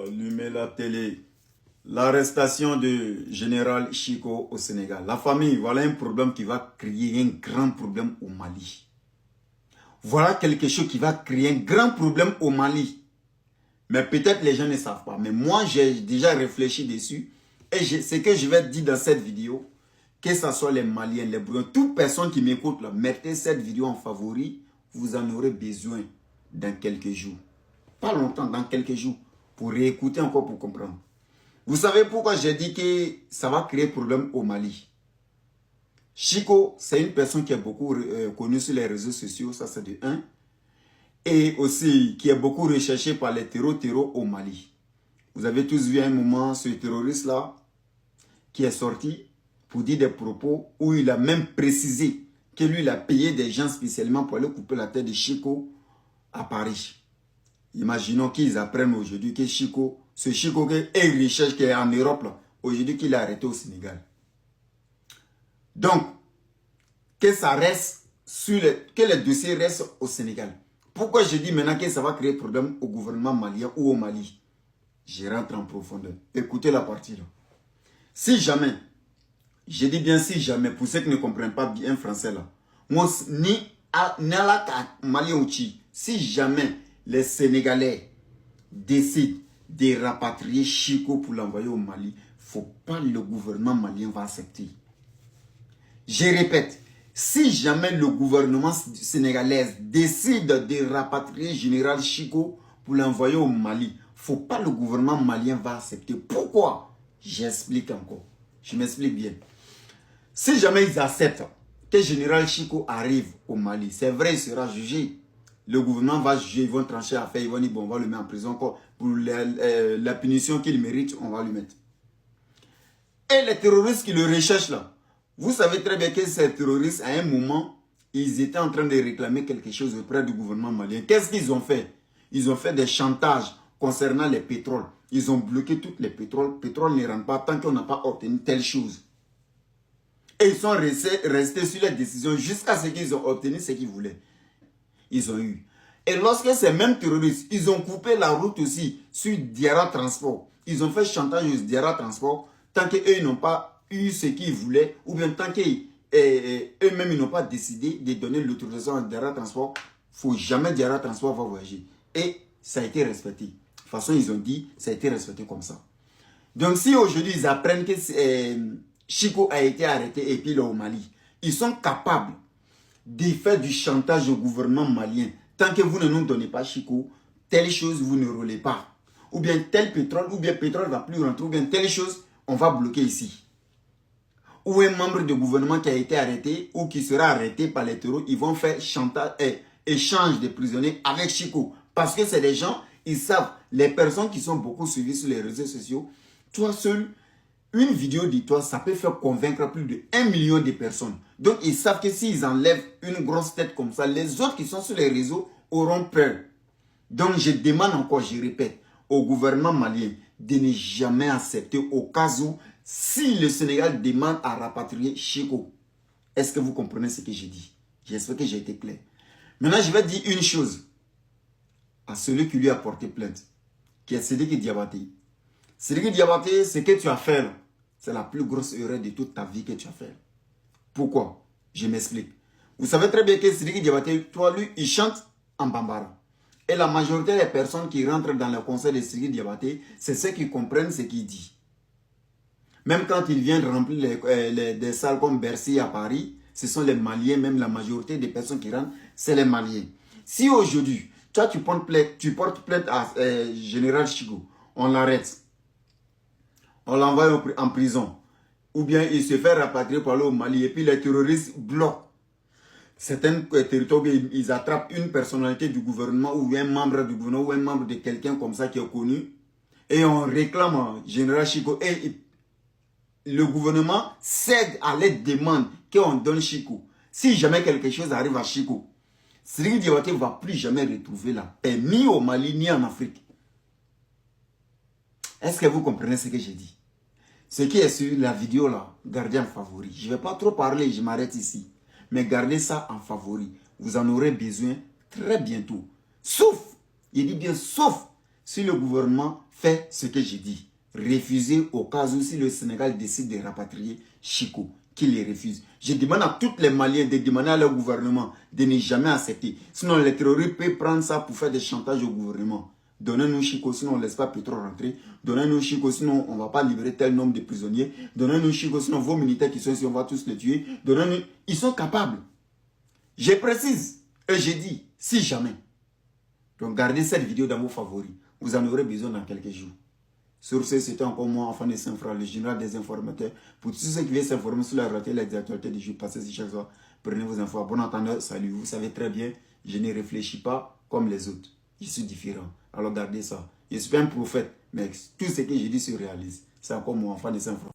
Allumez la télé. L'arrestation de général Chico au Sénégal. La famille, voilà un problème qui va créer un grand problème au Mali. Voilà quelque chose qui va créer un grand problème au Mali. Mais peut-être les gens ne savent pas. Mais moi, j'ai déjà réfléchi dessus. Et ce que je vais dire dans cette vidéo, que ce soit les Maliens, les Bruyons, toute personne qui m'écoute, mettez cette vidéo en favori. Vous en aurez besoin dans quelques jours. Pas longtemps, dans quelques jours. Pour réécouter encore, pour comprendre. Vous savez pourquoi j'ai dit que ça va créer problème au Mali? Chico, c'est une personne qui est beaucoup connue sur les réseaux sociaux, ça c'est de 1. Et aussi qui est beaucoup recherché par les terreaux au Mali. Vous avez tous vu à un moment ce terroriste-là qui est sorti pour dire des propos où il a même précisé que lui, il a payé des gens spécialement pour aller couper la tête de Chico à Paris. Imaginons qu'ils apprennent aujourd'hui que Chico, ce Chico qui est recherche qui est en Europe, aujourd'hui qu'il est arrêté au Sénégal. Donc, que ça reste sur que les dossiers restent au Sénégal. Pourquoi je dis maintenant que ça va créer problème au gouvernement malien ou au Mali? Je rentre en profondeur. Écoutez la partie là. Si jamais, je dis bien si jamais, pour ceux qui ne comprennent pas bien français là, si jamais les Sénégalais décident de rapatrier Chico pour l'envoyer au Mali, il ne faut pas le gouvernement malien va accepter. Je répète, si jamais le gouvernement sénégalais décide de rapatrier général Chico pour l'envoyer au Mali, il ne faut pas le gouvernement malien va accepter. Pourquoi? J'explique encore. Je m'explique bien. Si jamais ils acceptent que général Chico arrive au Mali, c'est vrai, il sera jugé. Le gouvernement va juger, ils vont trancher l'affaire, ils vont dire, bon, on va le mettre en prison encore. Pour la punition qu'il mérite, on va le mettre. Et les terroristes qui le recherchent là, vous savez très bien que ces terroristes, à un moment, ils étaient en train de réclamer quelque chose auprès du gouvernement malien. Qu'est-ce qu'ils ont fait? Ils ont fait des chantages concernant les pétroles. Ils ont bloqué tous les pétroles. Le pétrole ne rentre pas tant qu'on n'a pas obtenu telle chose. Et ils sont restés sur les décisions jusqu'à ce qu'ils ont obtenu ce qu'ils voulaient. Ils ont eu. Et lorsque ces mêmes terroristes, ils ont coupé la route aussi sur Diara Transport. Ils ont fait chantage sur Diara Transport tant qu'eux ils n'ont pas eu ce qu'ils voulaient ou bien tant qu'eux-mêmes ils n'ont pas décidé de donner l'autorisation à Diara Transport. Il ne faut jamais Diara Transport va voyager. Et ça a été respecté. De toute façon, ils ont dit ça a été respecté comme ça. Donc si aujourd'hui ils apprennent que Chico a été arrêté et puis il est au Mali, ils sont capables de faire du chantage au gouvernement malien. Tant que vous ne nous donnez pas Chico, telle chose vous ne roulez pas. Ou bien tel pétrole, ou bien pétrole ne va plus rentrer, ou bien telle chose, on va bloquer ici. Ou un membre du gouvernement qui a été arrêté, ou qui sera arrêté par les terroristes, ils vont faire chantage, échange de prisonniers avec Chico. Parce que c'est des gens, ils savent, les personnes qui sont beaucoup suivies sur les réseaux sociaux, toi seul, une vidéo de toi, ça peut faire convaincre plus de 1 million de personnes. Donc, ils savent que s'ils enlèvent une grosse tête comme ça, les autres qui sont sur les réseaux auront peur. Donc, je demande encore, je répète, au gouvernement malien de ne jamais accepter au cas où, si le Sénégal demande à rapatrier Chico. Est-ce que vous comprenez ce que j'ai dit? J'espère que j'ai été clair. Maintenant, je vais dire une chose à celui qui lui a porté plainte, qui est Sidiki Diabaté. Sidiki Diabaté, ce que tu as fait là, c'est la plus grosse erreur de toute ta vie que tu as fait. Pourquoi? Je m'explique. Vous savez très bien que Sidiki Diabaté, toi, lui, il chante en bambara. Et la majorité des personnes qui rentrent dans le conseil de Sidiki Diabaté, c'est ceux qui comprennent ce qu'il dit. Même quand il vient de remplir des salles comme Bercy à Paris, ce sont les Maliens, même la majorité des personnes qui rentrent, c'est les Maliens. Si aujourd'hui, toi, tu portes plainte à Général Chico, on l'arrête. On l'envoie en prison. Ou bien il se fait rapatrier pour aller au Mali. Et puis les terroristes bloquent certains territoires. Ils attrapent une personnalité du gouvernement ou un membre du gouvernement ou un membre de quelqu'un comme ça qui est connu. Et on réclame Général Chico. Et le gouvernement cède à les demandes qu'on donne Chico. Si jamais quelque chose arrive à Chico, Sidiki Diabaté ne va plus jamais retrouver la paix, ni au Mali, ni en Afrique. Est-ce que vous comprenez ce que j'ai dit? Ce qui est sur la vidéo là, gardez en favori. Je ne vais pas trop parler, je m'arrête ici. Mais gardez ça en favori. Vous en aurez besoin très bientôt. Sauf, il dit bien sauf, Si le gouvernement fait ce que j'ai dit, refuser au cas où si le Sénégal décide de rapatrier Chico, qu'il les refuse. Je demande à tous les Maliens de demander à leur gouvernement de ne jamais accepter. Sinon, les terroristes peuvent prendre ça pour faire des chantages au gouvernement. Donnez-nous Chico, sinon on ne laisse pas Petro rentrer. Donnez-nous Chico, sinon on ne va pas libérer tel nombre de prisonniers. Donnez-nous Chico, sinon vos militaires qui sont ici, on va tous les tuer. Donnez-nous. Ils sont capables. Je précise et je dis, si jamais. Donc gardez cette vidéo dans vos favoris. Vous en aurez besoin dans quelques jours. Sur ce, c'était encore moi, enfant de Saint-Frère, le général des informateurs. Pour tous ceux qui veulent s'informer sur la réalité et les actualités du jour passé chaque soir, prenez vos infos. Bon entendeur, salut. Vous savez très bien, je ne réfléchis pas comme les autres. Je suis différent. Alors gardez ça. Je ne suis pas un prophète, mais tout ce que je dis se réalise. C'est encore moi, enfant de Saint-Frère.